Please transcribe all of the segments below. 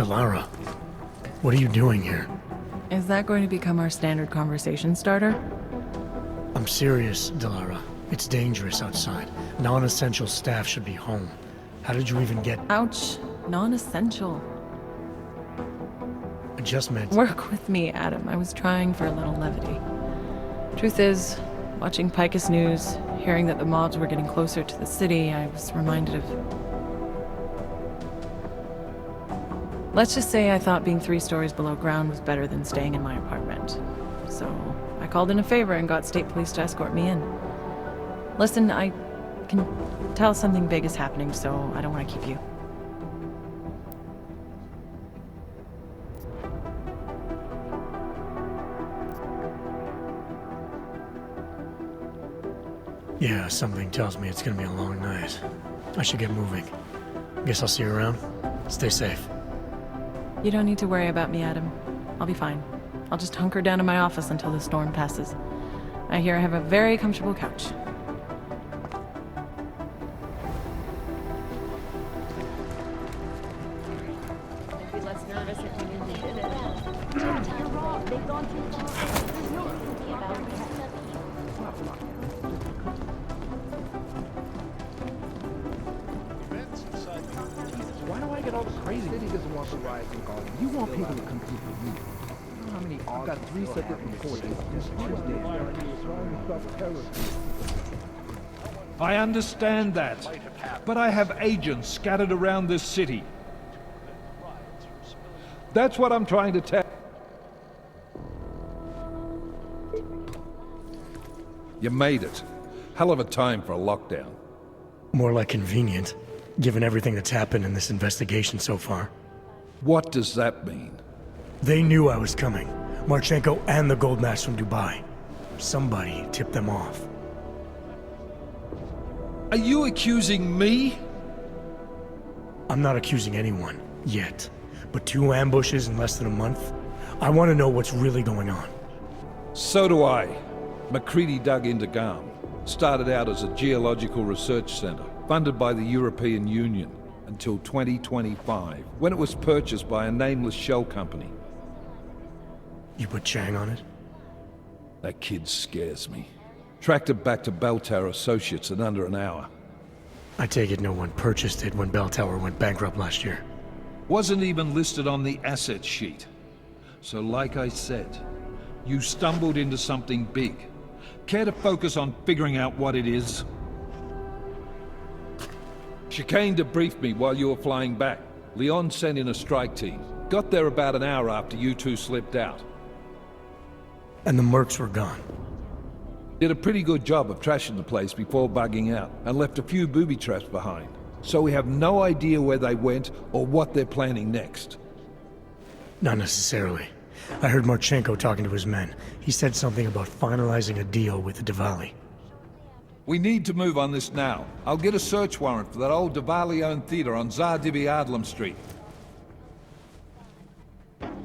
Lara, what are you doing here? Is that going to become our standard conversation starter? I'm serious, Delara. It's dangerous outside. Non-essential staff should be home. How did you even get... Ouch. Non-essential. I just meant... Work with me, Adam. I was trying for a little levity. Truth is, watching Picus News, hearing that the mobs were getting closer to the city, I was reminded of... Let's just say I thought being 3 stories below ground was better than staying in my apartment. So, I called in a favor and got state police to escort me in. Listen, I can tell something big is happening, so I don't want to keep you. Yeah, something tells me it's gonna be a long night. I should get moving. Guess I'll see you around. Stay safe. You don't need to worry about me, Adam. I'll be fine. I'll just hunker down in my office until the storm passes. I hear I have a very comfortable couch. I'd be less nervous if you knew we did it. You're wrong. They've gone too far. There's no urgency about it. Why do I get all the crazy? City doesn't want the riots and garden. You want people to compete with you. You know how many I've got 3 separate reports. I understand that, but I have agents scattered around this city. That's what I'm trying to tell. You made it. Hell of a time for a lockdown. More like convenient, given everything that's happened in this investigation so far. What does that mean? They knew I was coming. Marchenko and the gold mask from Dubai. Somebody tipped them off. Are you accusing me? I'm not accusing anyone, yet. But 2 ambushes in less than a month? I want to know what's really going on. So do I. McCready dug into GAM. Started out as a geological research center, funded by the European Union, until 2025, when it was purchased by a nameless shell company. You put Chang on it? That kid scares me. Tracked it back to Bell Tower Associates in under an hour. I take it no one purchased it when Bell Tower went bankrupt last year. Wasn't even listed on the asset sheet. So like I said, you stumbled into something big. Care to focus on figuring out what it is? Chicane debriefed me while you were flying back. Leon sent in a strike team. Got there about an hour after you 2 slipped out. And the mercs were gone. Did a pretty good job of trashing the place before bugging out, and left a few booby traps behind. So we have no idea where they went or what they're planning next. Not necessarily. I heard Marchenko talking to his men. He said something about finalizing a deal with the Diwali. We need to move on this now. I'll get a search warrant for that old Diwali-owned theater on Tsar Divi Adlam Street.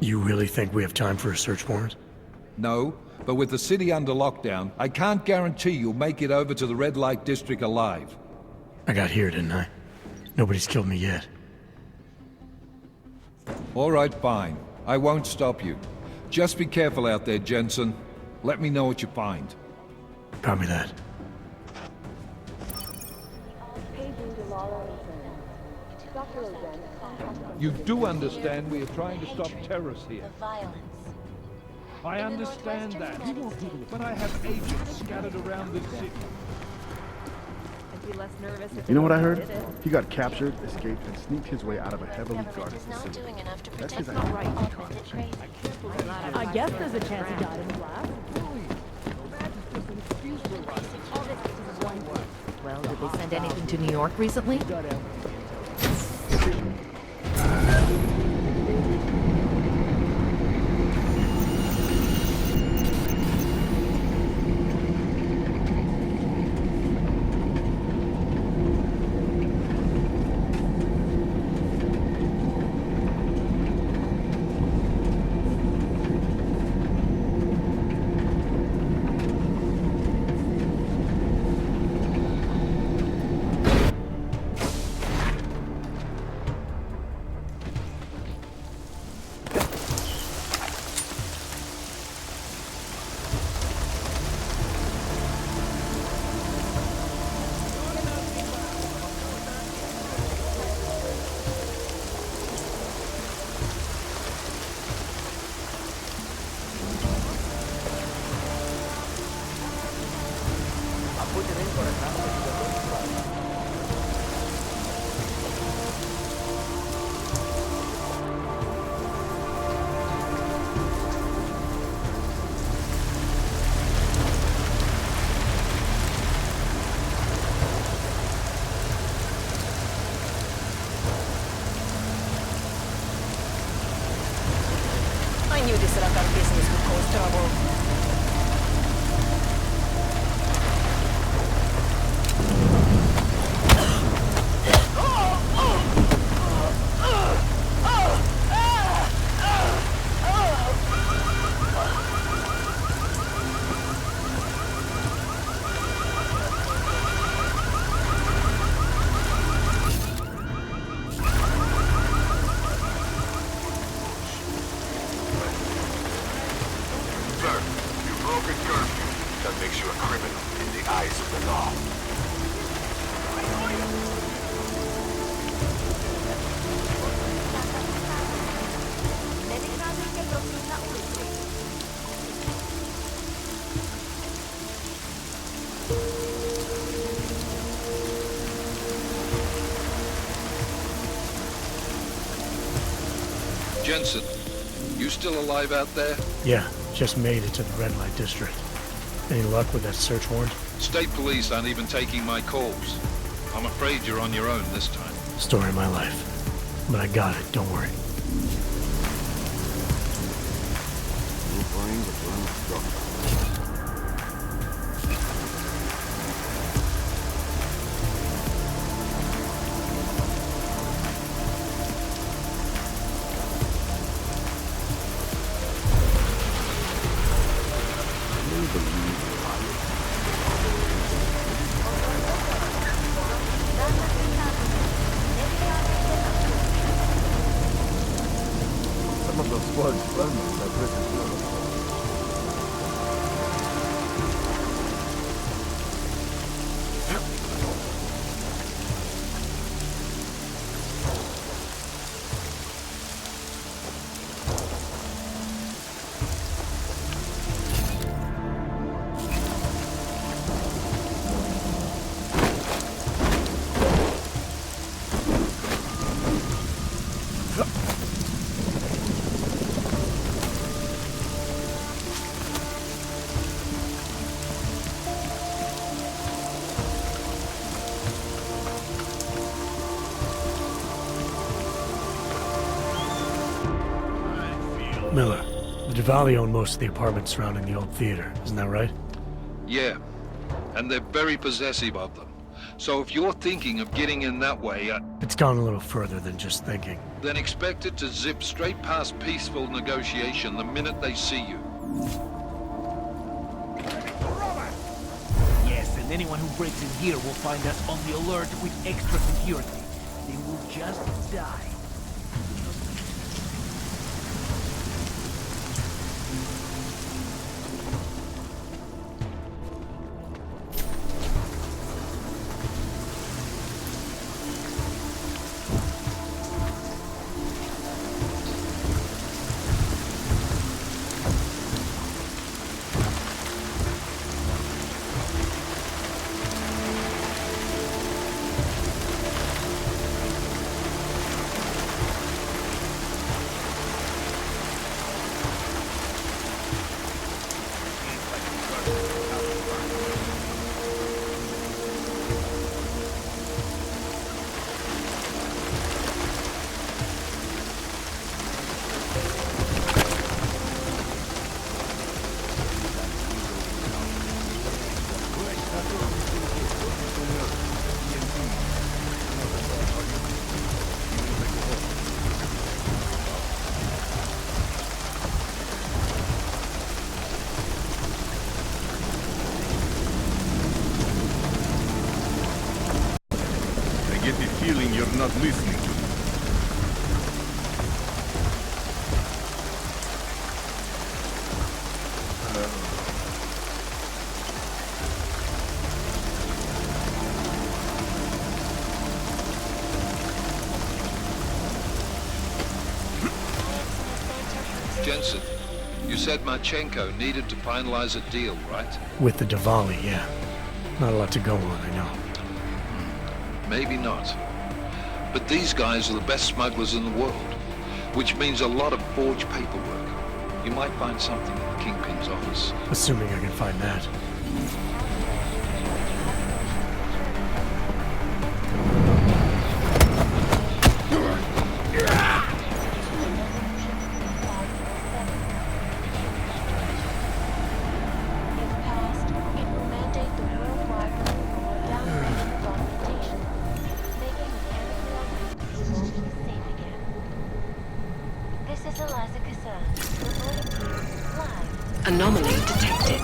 You really think we have time for a search warrant? No, but with the city under lockdown, I can't guarantee you'll make it over to the Red Light District alive. I got here, didn't I? Nobody's killed me yet. All right, fine. I won't stop you. Just be careful out there, Jensen. Let me know what you find. Copy that. You do understand we are trying to stop terrorists here. I understand that, but I have agents scattered around this city. be less nervous if You know what I they heard? did it. He got captured, escaped, and sneaked his way out of a heavily guarded is not facility. doing enough to That's protect his the idea. right. augmented crazy. I guess there's a chance he died in the blast. All this is one word. Well, did they send anything to New York recently? I knew this Rakan business would cause trouble. Sir, you've broken curfew. That makes you a criminal in the eyes of the law. Jensen, you still alive out there? Yeah, just made it to the red light district. Any luck with that search warrant? State police aren't even taking my calls. I'm afraid you're on your own this time. Story of my life. But I got it, don't worry. Some of those slugs burn us like prison fuel. Miller, the DeValley own most of the apartments surrounding the old theater, isn't that right? Yeah, and they're very possessive of them. So if you're thinking of getting in that way, It's gone a little further than just thinking. then expect it to zip straight past peaceful negotiation the minute they see you. Yes, and anyone who breaks in here will find us on the alert with extra security. They will just die. get the feeling you're not listening to me. Jensen, you said Marchenko needed to finalize a deal, right? With the Diwali, yeah. Not a lot to go on, I know. Maybe not. But these guys are the best smugglers in the world, which means a lot of forged paperwork. You might find something in the Kingpin's office. Assuming I can find that. Anomaly detected.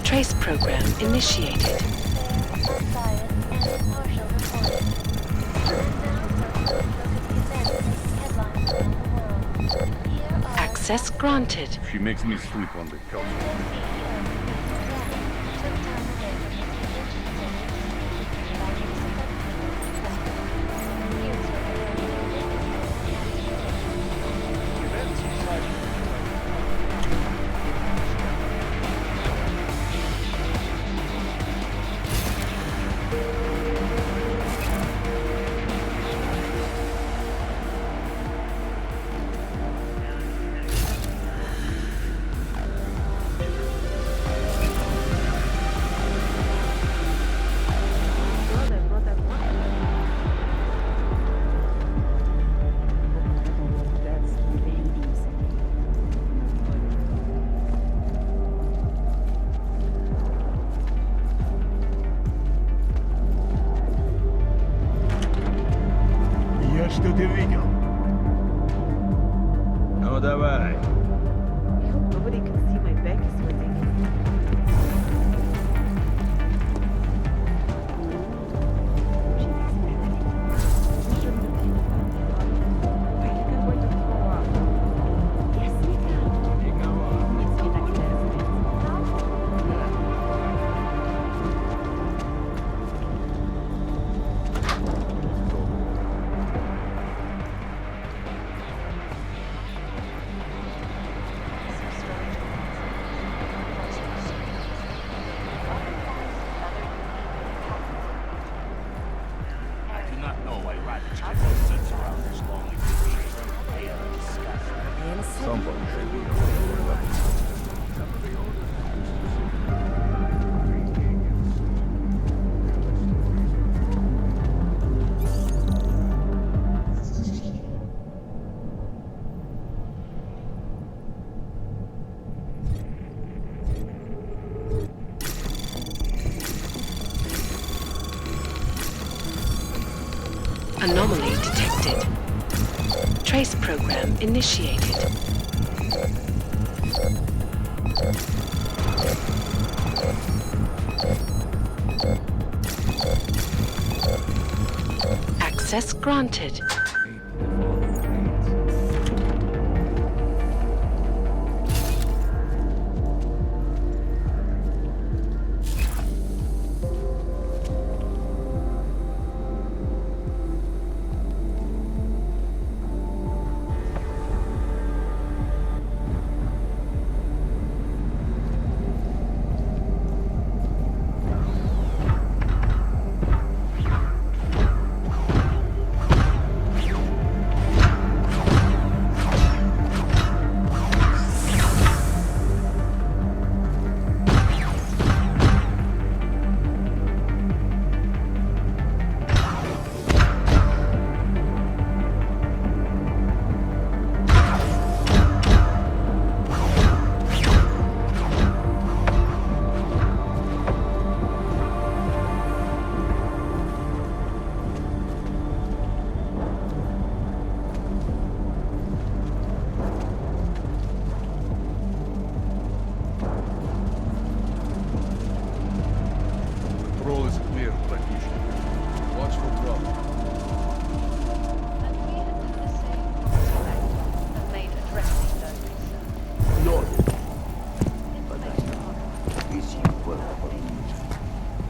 Trace program initiated. Access granted. She makes me sleep on the couch. Что-то видел? Ну давай. Nobody can see my back is sweating. Somebody should be. Anomaly detected. Trace program initiated. Access granted.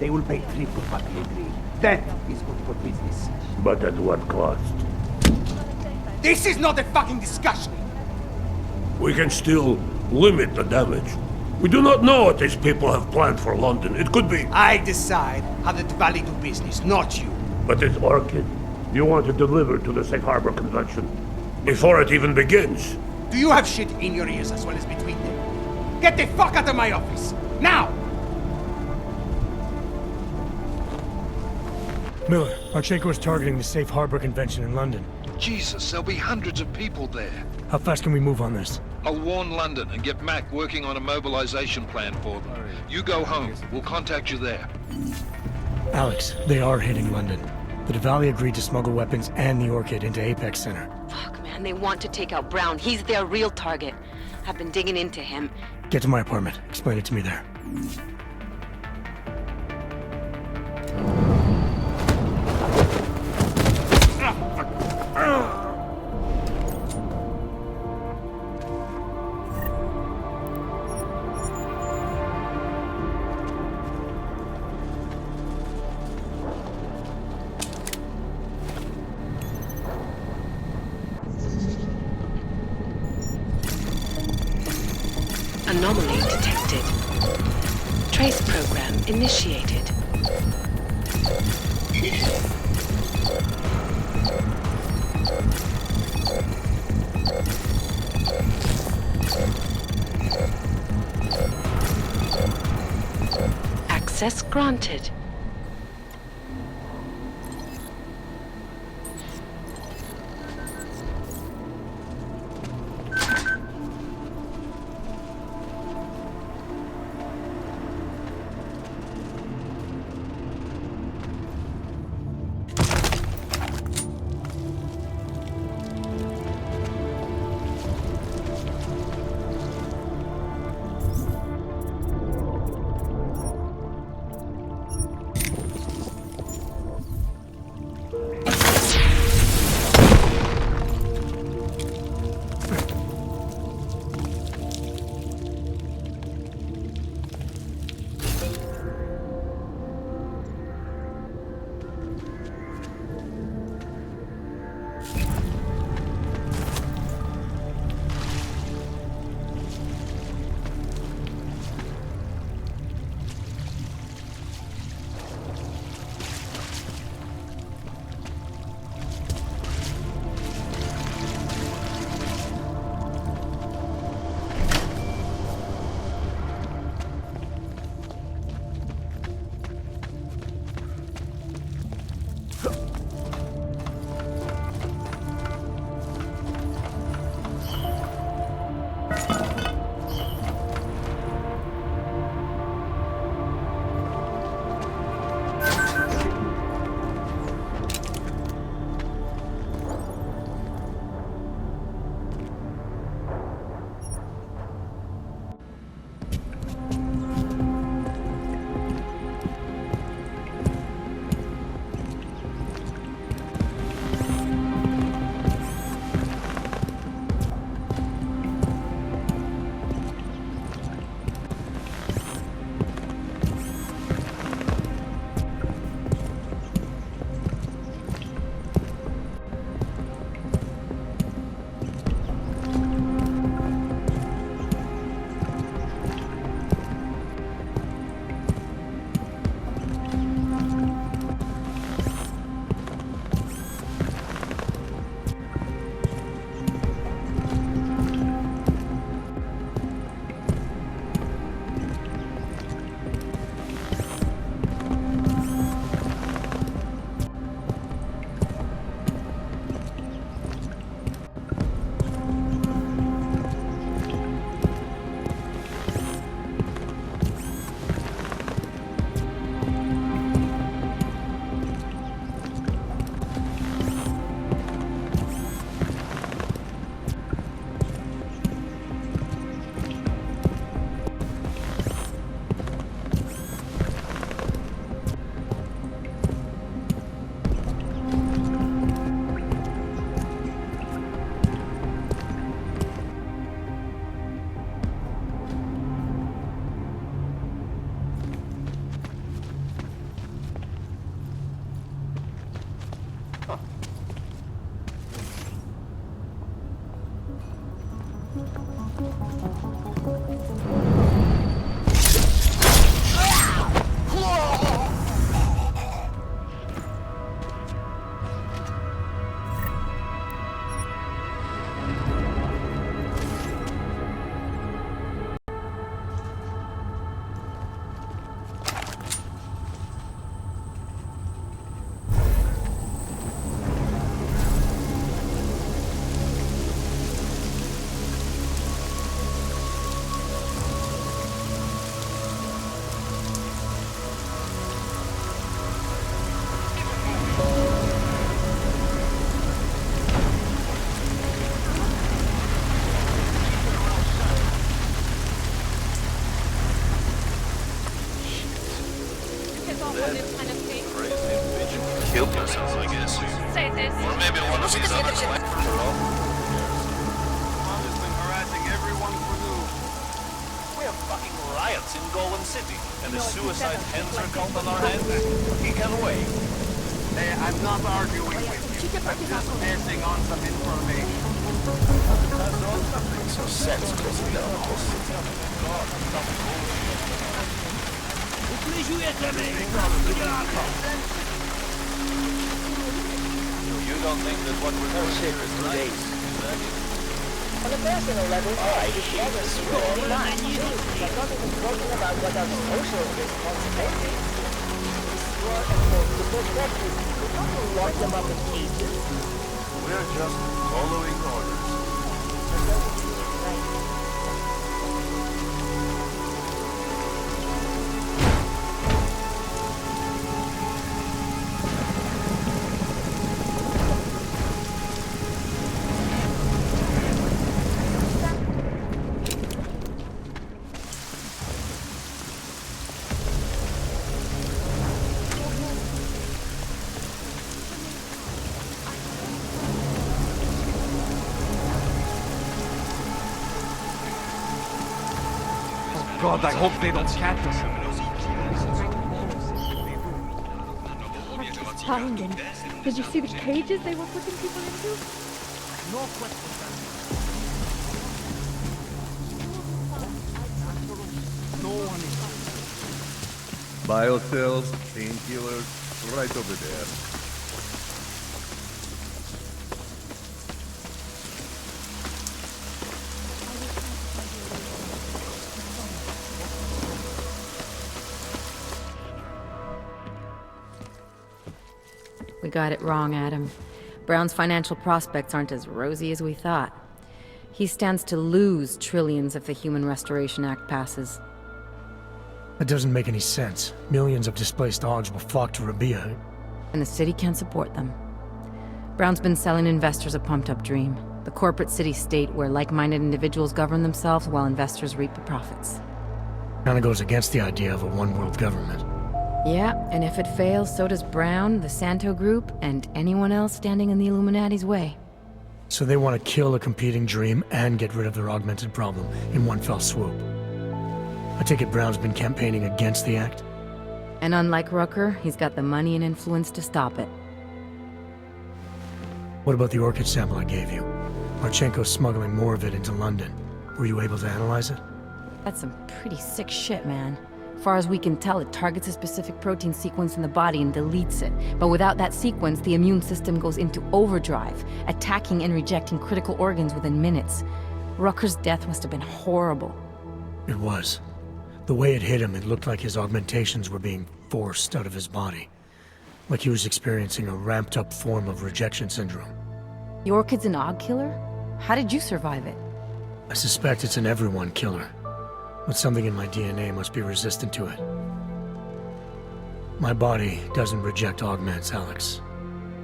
They will pay triple what we agreed. That is good for business. But at what cost? This is not a fucking discussion! We can still limit the damage. We do not know what these people have planned for London. It could be... I decide how the Valley do business, not you. But it's Orchid. You want to deliver to the Safe Harbor Convention before it even begins. Do you have shit in your ears as well as between them? Get the fuck out of my office! Now! Miller, Archenko is targeting the Safe Harbor Convention in London. Jesus, there'll be hundreds of people there. How fast can we move on this? I'll warn London and get Mac working on a mobilization plan for them. You go home. We'll contact you there. Alex, they are hitting London. The Diwali agreed to smuggle weapons and the Orchid into Apex Center. Fuck, man, they want to take out Brown. He's their real target. I've been digging into him. Get to my apartment. Explain it to me there. Anomaly detected. Trace program initiated. Access granted. Killed yourself, I guess. Say this. Or maybe one of these others like Honest been harassing everyone for news. We have fucking riots in Golden City, and the suicide Henser cult on our hands. He can wait. Hey, I'm not arguing with you. I'm just passing on some information. Makes no sense closing down the whole city. God, some bullshit. You don't think that what we're doing here is right? On a personal level, I share this wrong line. I'm not even talking about what our social responsibilities. You are supposed to protect these people, not to lock them up in cages. We're just following orders. God, I hope they don't catch us. Find them. Did you see the cages they were putting people into? No question. No one is. Biocells, painkillers, right over there. We got it wrong, Adam. Brown's financial prospects aren't as rosy as we thought. He stands to lose trillions if the Human Restoration Act passes. That doesn't make any sense. Millions of displaced dogs will flock to Rabia. And the city can't support them. Brown's been selling investors a pumped-up dream. The corporate city-state where like-minded individuals govern themselves while investors reap the profits. Kinda goes against the idea of a one-world government. Yeah, and if it fails, so does Brown, the Santo Group, and anyone else standing in the Illuminati's way. So they want to kill a competing dream and get rid of their augmented problem in one fell swoop. I take it Brown's been campaigning against the act? And unlike Rucker, he's got the money and influence to stop it. What about the orchid sample I gave you? Marchenko's smuggling more of it into London. Were you able to analyze it? That's some pretty sick shit, man. Far as we can tell, it targets a specific protein sequence in the body and deletes it. But without that sequence, the immune system goes into overdrive, attacking and rejecting critical organs within minutes. Rucker's death must have been horrible. It was. The way it hit him, it looked like his augmentations were being forced out of his body. Like he was experiencing a ramped-up form of rejection syndrome. The orchid's an Aug killer? How did you survive it? I suspect it's an everyone killer. But something in my DNA must be resistant to it. My body doesn't reject augments, Alex.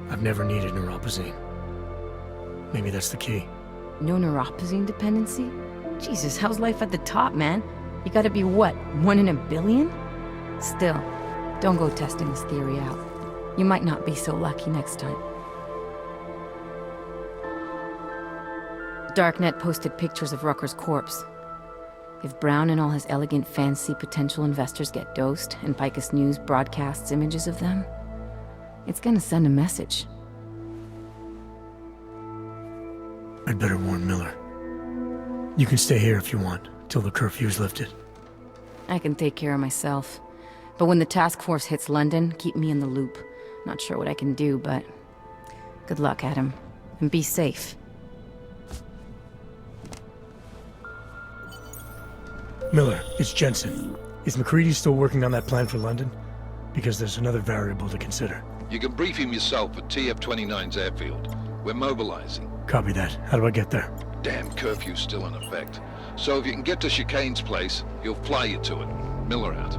I've never needed neuropazine. Maybe that's the key. No neuropazine dependency? Jesus, how's life at the top, man? You gotta be what, 1 in a billion? Still, don't go testing this theory out. You might not be so lucky next time. Darknet posted pictures of Rucker's corpse. If Brown and all his elegant fancy potential investors get dosed, and Picus News broadcasts images of them, it's gonna send a message. I'd better warn Miller. You can stay here if you want, till the curfew's lifted. I can take care of myself. But when the task force hits London, keep me in the loop. Not sure what I can do, but... good luck, Adam. And be safe. Miller, it's Jensen. Is McCready still working on that plan for London? Because there's another variable to consider. You can brief him yourself at TF-29's airfield. We're mobilizing. Copy that. How do I get there? Damn curfew's still in effect. So if you can get to Chicane's place, he'll fly you to it. Miller out.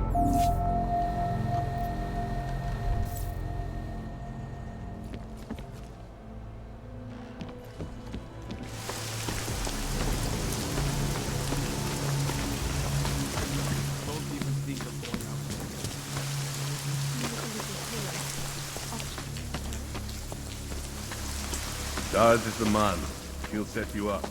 DEUS is the man. He'll set you up.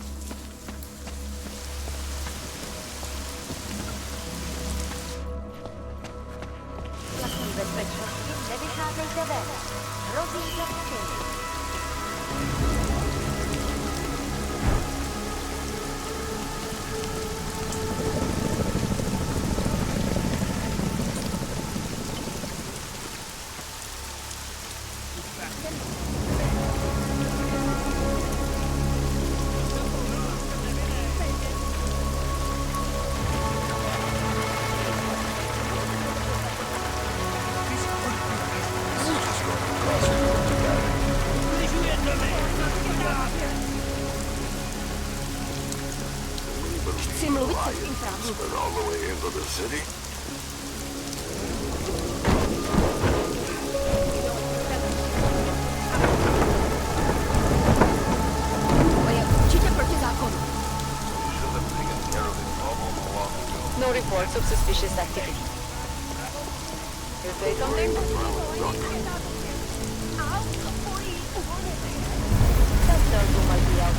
But all the way into the city? No reports of suspicious activity. You say something? That tells you might be out.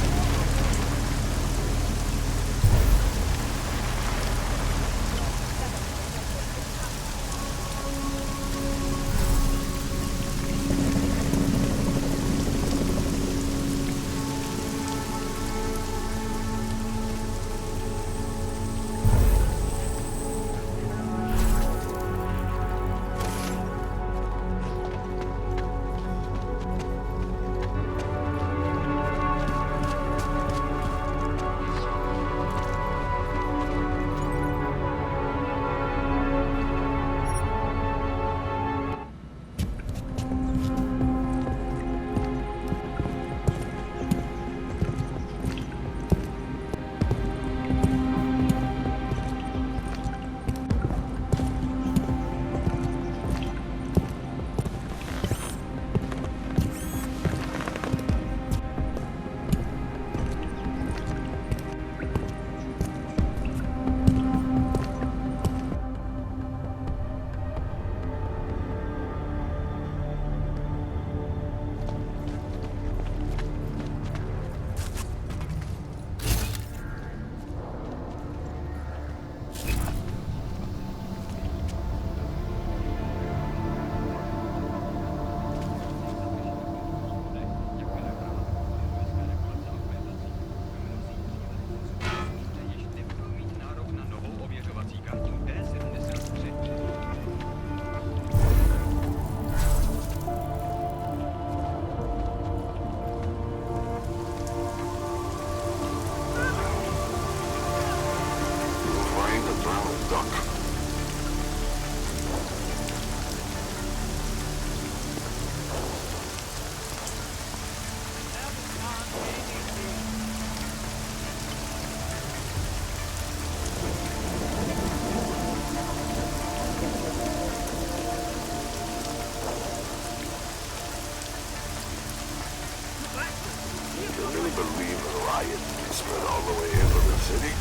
Spread all the way into the city?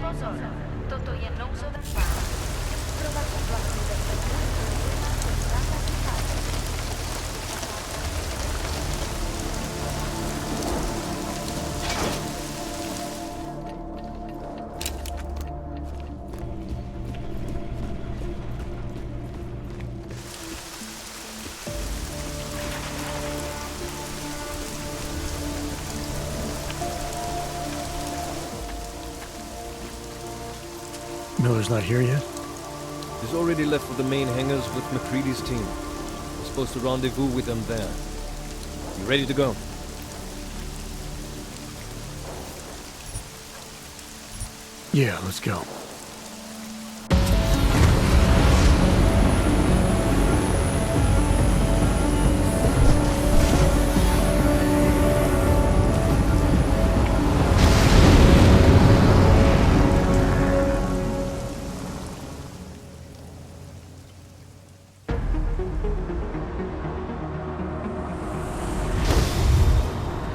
Profesor, toto je nouzové plán. Provádí vlastní bezpečnost. Miller's not here yet? He's already left for the main hangars with McCready's team. We're supposed to rendezvous with them there. You ready to go? Yeah, let's go.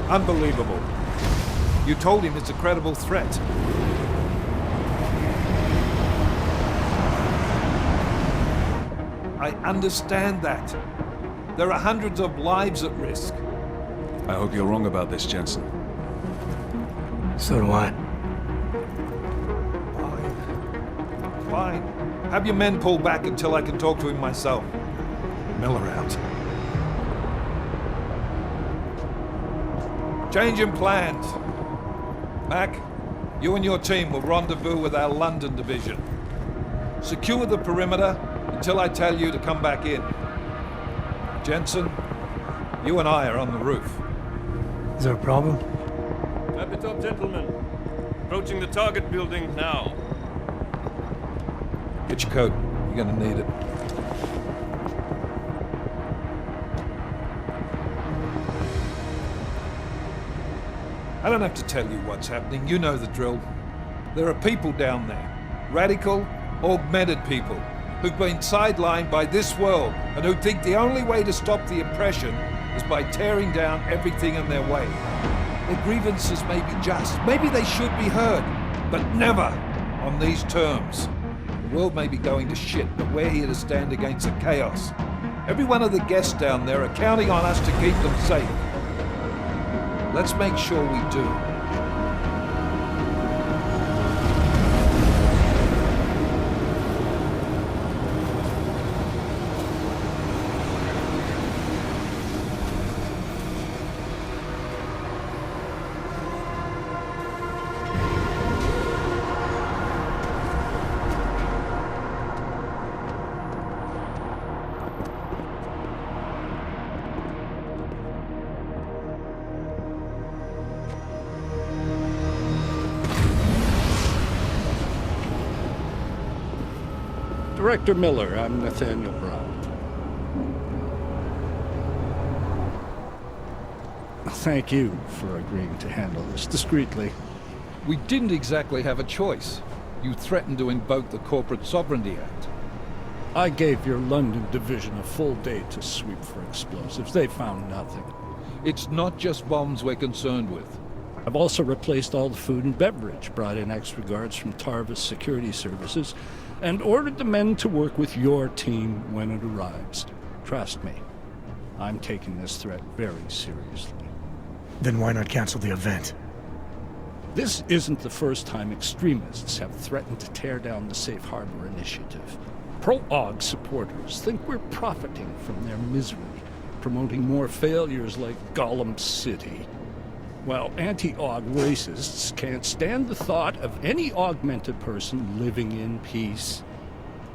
Unbelievable. You told him it's a credible threat. I understand that. There are hundreds of lives at risk. I hope you're wrong about this, Jensen. So do I. Fine. Have your men pull back until I can talk to him myself. Miller out. Change in plans. Mac, you and your team will rendezvous with our London division. Secure the perimeter until I tell you to come back in. Jensen, you and I are on the roof. Is there a problem? Wrap it up, gentlemen. Approaching the target building now. Get your coat. You're gonna need it. I don't have to tell you what's happening. You know the drill. There are people down there. Radical, augmented people who've been sidelined by this world and who think the only way to stop the oppression is by tearing down everything in their way. Their grievances may be just. Maybe they should be heard, but never on these terms. The world may be going to shit, but we're here to stand against the chaos. Every one of the guests down there are counting on us to keep them safe. Let's make sure we do. Director Miller, I'm Nathaniel Brown. Thank you for agreeing to handle this discreetly. We didn't exactly have a choice. You threatened to invoke the Corporate Sovereignty Act. I gave your London division a full day to sweep for explosives. They found nothing. It's not just bombs we're concerned with. I've also replaced all the food and beverage, brought in extra guards from Tarvis Security Services, and ordered the men to work with your team when it arrives. Trust me, I'm taking this threat very seriously. Then why not cancel the event? This isn't the first time extremists have threatened to tear down the Safe Harbor Initiative. Pro-AUG supporters think we're profiting from their misery, promoting more failures like Gollum City. While anti-AUG racists can't stand the thought of any augmented person living in peace.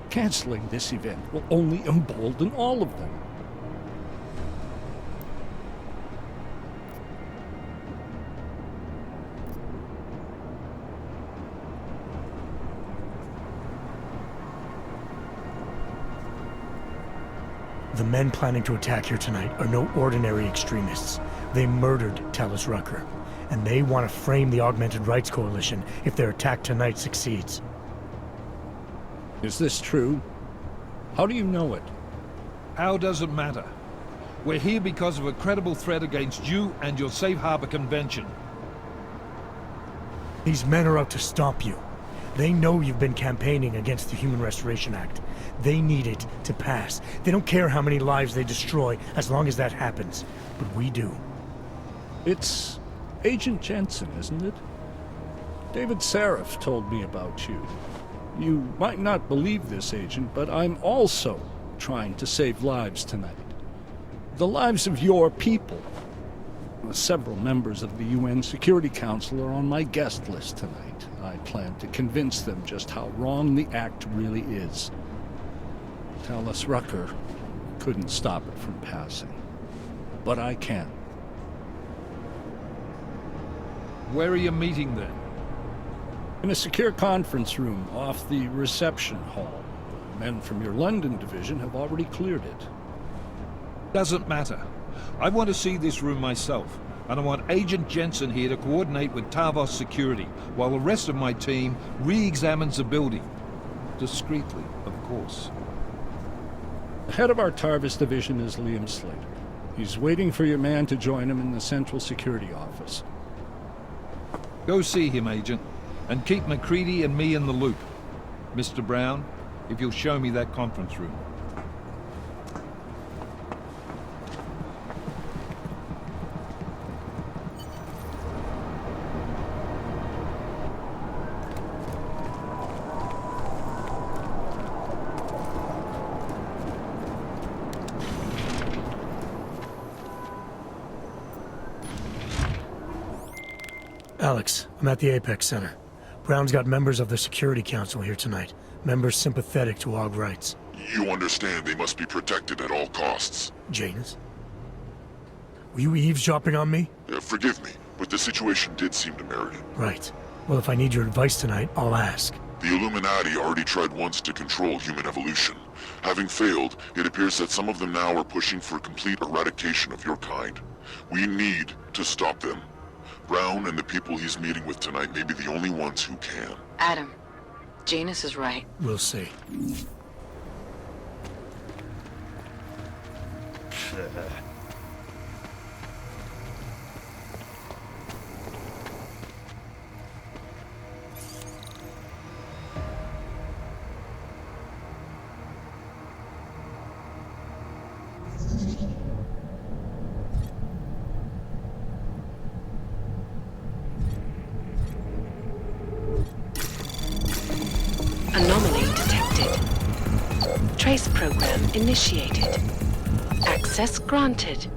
Canceling this event will only embolden all of them. The men planning to attack here tonight are no ordinary extremists. They murdered Talis Rucker, and they want to frame the Augmented Rights Coalition if their attack tonight succeeds. Is this true? How do you know it? How does it matter? We're here because of a credible threat against you and your Safe Harbor Convention. These men are out to stop you. They know you've been campaigning against the Human Restoration Act. They need it to pass. They don't care how many lives they destroy, as long as that happens. But we do. It's Agent Jensen, isn't it? David Seraph told me about you. You might not believe this, Agent, but I'm also trying to save lives tonight. The lives of your people. Several members of the UN Security Council are on my guest list tonight. I plan to convince them just how wrong the act really is. Talus Rucker couldn't stop it from passing. But I can. Where are you meeting then? In a secure conference room off the reception hall. Men from your London division have already cleared it. Doesn't matter. I want to see this room myself, and I want Agent Jensen here to coordinate with Tavos security, while the rest of my team re-examines the building. Discreetly, of course. The head of our Tarvis division is Liam Slater. He's waiting for your man to join him in the Central Security Office. Go see him, Agent, and keep MacReady and me in the loop. Mr. Brown, if you'll show me that conference room. Alex, I'm at the Apex Center. Brown's got members of the Security Council here tonight. Members sympathetic to AUG rights. You understand they must be protected at all costs. Janus? Were you eavesdropping on me? Forgive me, but the situation did seem to merit it. Right. Well, if I need your advice tonight, I'll ask. The Illuminati already tried once to control human evolution. Having failed, it appears that some of them now are pushing for complete eradication of your kind. We need to stop them. Brown and the people he's meeting with tonight may be the only ones who can. Adam, Janus is right. We'll see. Anomaly detected. Trace program initiated. Access granted.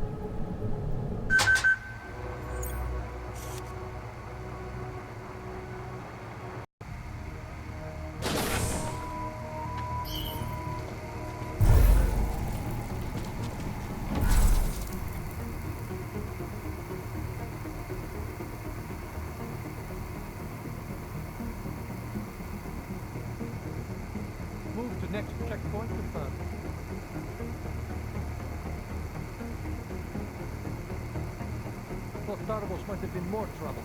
Move to next checkpoint confirmed. Thought Tarvos might have been more trouble.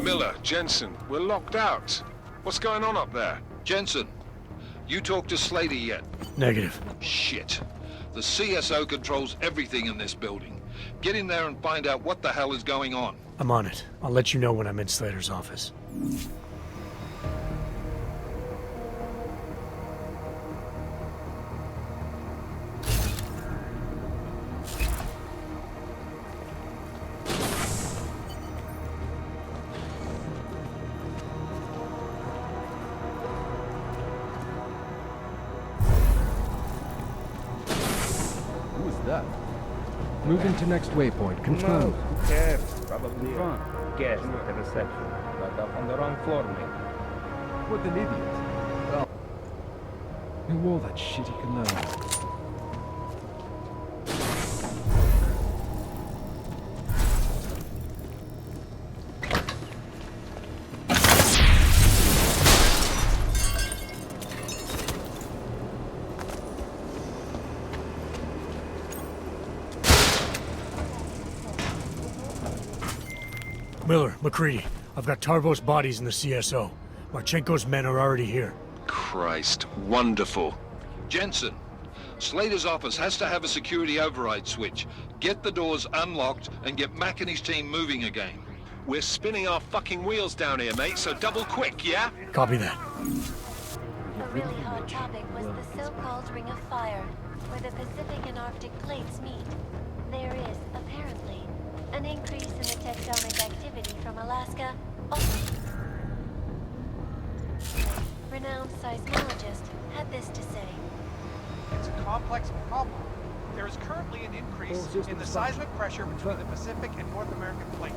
Miller, Jensen, we're locked out. What's going on up there? Jensen, you talked to Slater yet? Negative. Shit. The CSO controls everything in this building. Get in there and find out what the hell is going on. I'm on it. I'll let you know when I'm in Slater's office. Moving to next waypoint. Confirmed. Who cares? Probably guest at the reception. But up on the wrong floor, mate. What an idiot. Well, Who wore that shitty cologne? Miller, MacReady, I've got Tarvos bodies in the CSO. Marchenko's men are already here. Christ, wonderful. Jensen, Slater's office has to have a security override switch. Get the doors unlocked and get Mac and his team moving again. We're spinning our fucking wheels down here, mate, so double quick, yeah? Copy that. A really hot topic was the so-called Ring of Fire, where the Pacific and Arctic plates meet. There is, apparently, an increase in the tectonic activity from Alaska. Renowned seismologist had this to say. It's a complex problem. There is currently an increase in the seismic pressure between the Pacific and North American plates.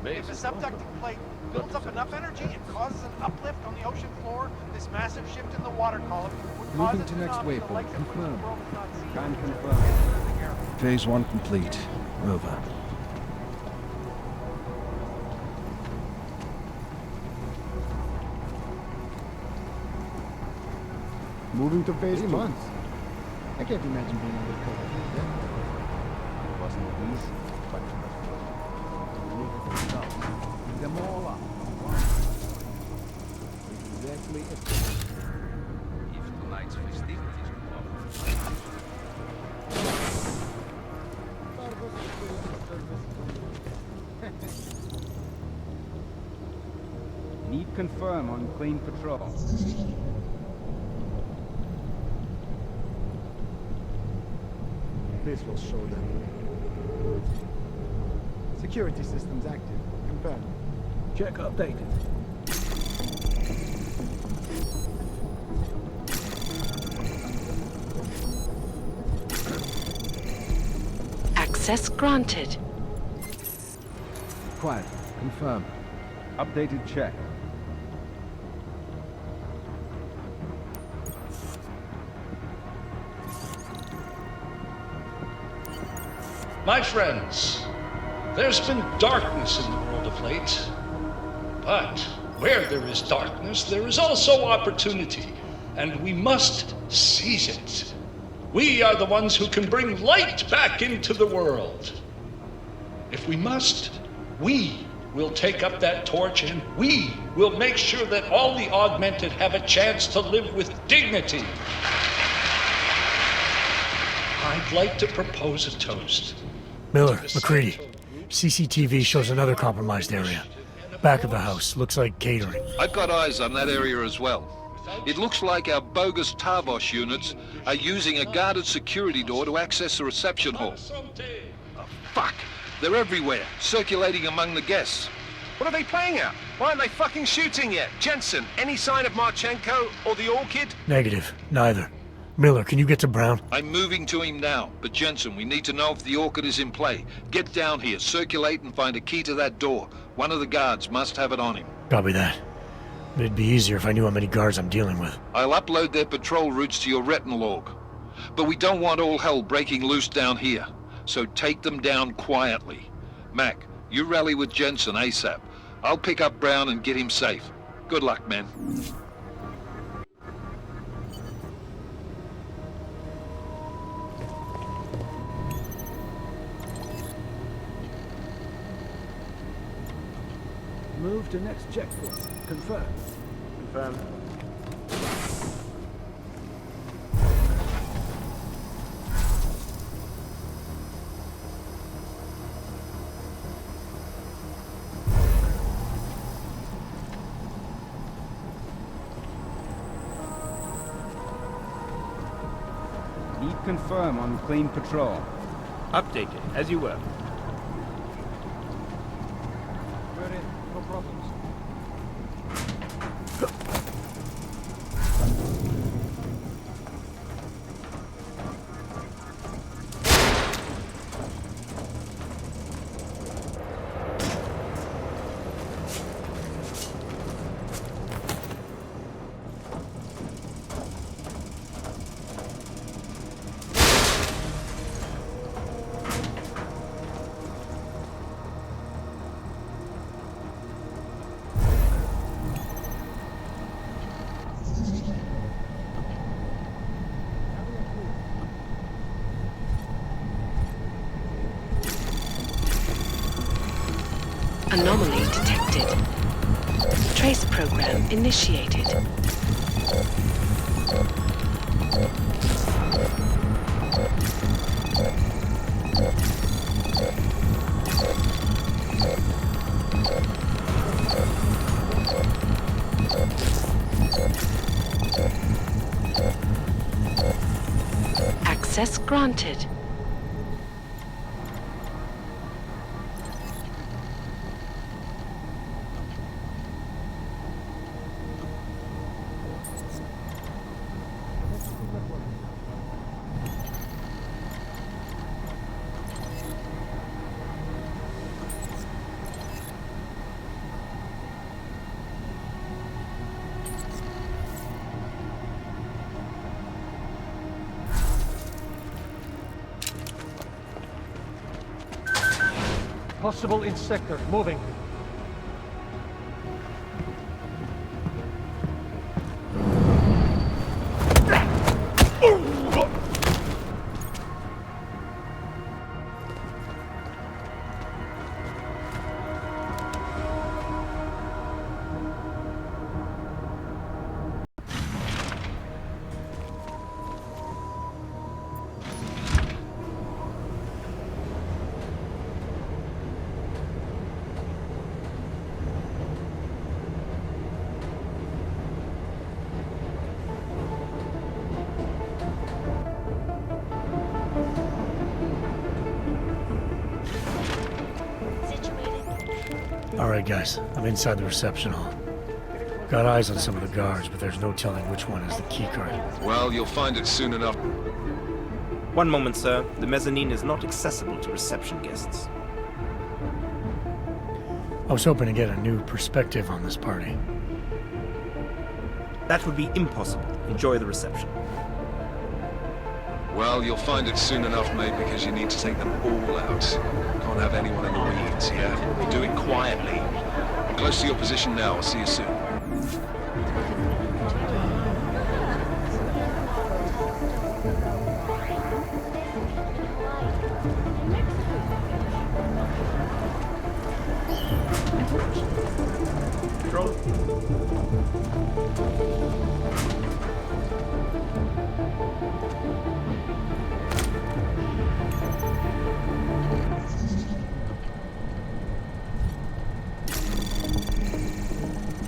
If a subducting plate builds up enough energy and causes an uplift on the ocean floor, this massive shift in the water column would cause Moving to next waypoint. Confirm. Can confirm. Phase 1 complete. Over. Moving to phase 2. Months. I can't imagine being undercover. It wasn't easy, but them all up. Exactly it. If tonight's festivities Need confirm on clean patrol. This will show them. Security systems active. Confirm. check updated. Access granted. Quiet. Confirm. Updated check. My friends, there's been darkness in the world of late. But where there is darkness, there is also opportunity, and we must seize it. We are the ones who can bring light back into the world. If we must, we will take up that torch, and we will make sure that all the augmented have a chance to live with dignity. I'd like to propose a toast. Miller, McCready. CCTV shows another compromised area. Back of the house. Looks like catering. I've got eyes on that area as well. It looks like our bogus Tarvos units are using a guarded security door to access the reception hall. Oh, fuck! They're everywhere, circulating among the guests. What are they playing at? Why aren't they fucking shooting yet? Jensen, any sign of Marchenko or the Orchid? Negative. Neither. Miller, can you get to Brown? I'm moving to him now, but Jensen, we need to know if the Orchid is in play. Get down here, circulate and find a key to that door. One of the guards must have it on him. Copy that. But it'd be easier if I knew how many guards I'm dealing with. I'll upload their patrol routes to your retinal log. But we don't want all hell breaking loose down here. So take them down quietly. Mac, you rally with Jensen ASAP. I'll pick up Brown and get him safe. Good luck, man. Move to next checkpoint. Confirm. Confirm. Need confirm on clean patrol. Updated, as you were. We're in. No problems. Anomaly detected. Trace program initiated. Access granted. Possible in sector. Moving. Alright guys, I'm inside the reception hall. Got eyes on some of the guards, but there's no telling which one has the keycard. Well, you'll find it soon enough. One moment, sir. The mezzanine is not accessible to reception guests. I was hoping to get a new perspective on this party. That would be impossible. Enjoy the reception. Well, you'll find it soon enough, mate, because you need to take them all out. Can't have anyone in the weeds here. Do it quietly. I'm close to your position now. I'll see you soon.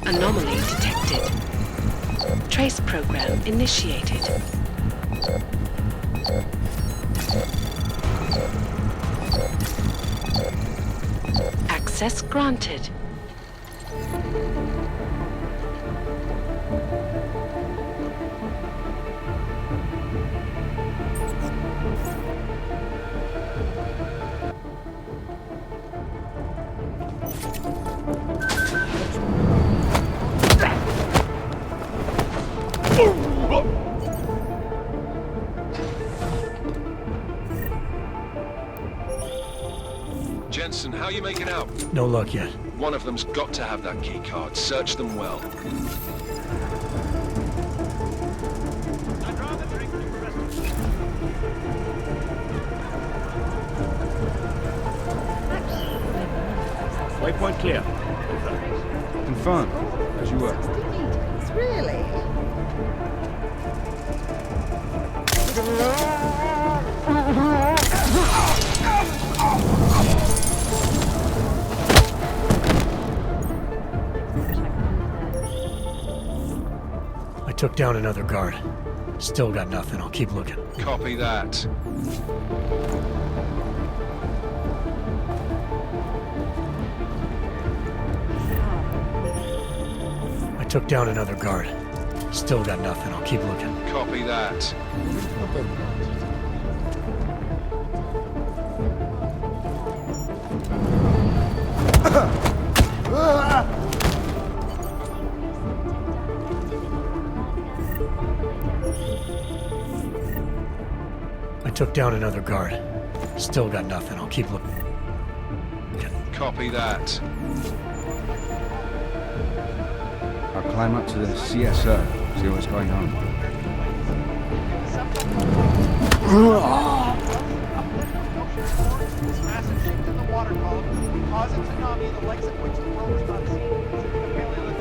Anomaly detected. Trace program initiated. Access granted. Jensen, how are you making out? No luck yet. One of them's got to have that key card. Search them well. Waypoint clear. Confirmed. As you were. Really? I took down another guard. Still got nothing. I'll keep looking. Copy that. I took down another guard. Still got nothing. I'll keep looking. Copy that. I took down another guard. Still got nothing. I'll keep looking. Copy that. I'll climb up to the CSO, see what's going on. This massive shift in the water column cause a tsunami the likes of which the world has not seen since the Paleolithic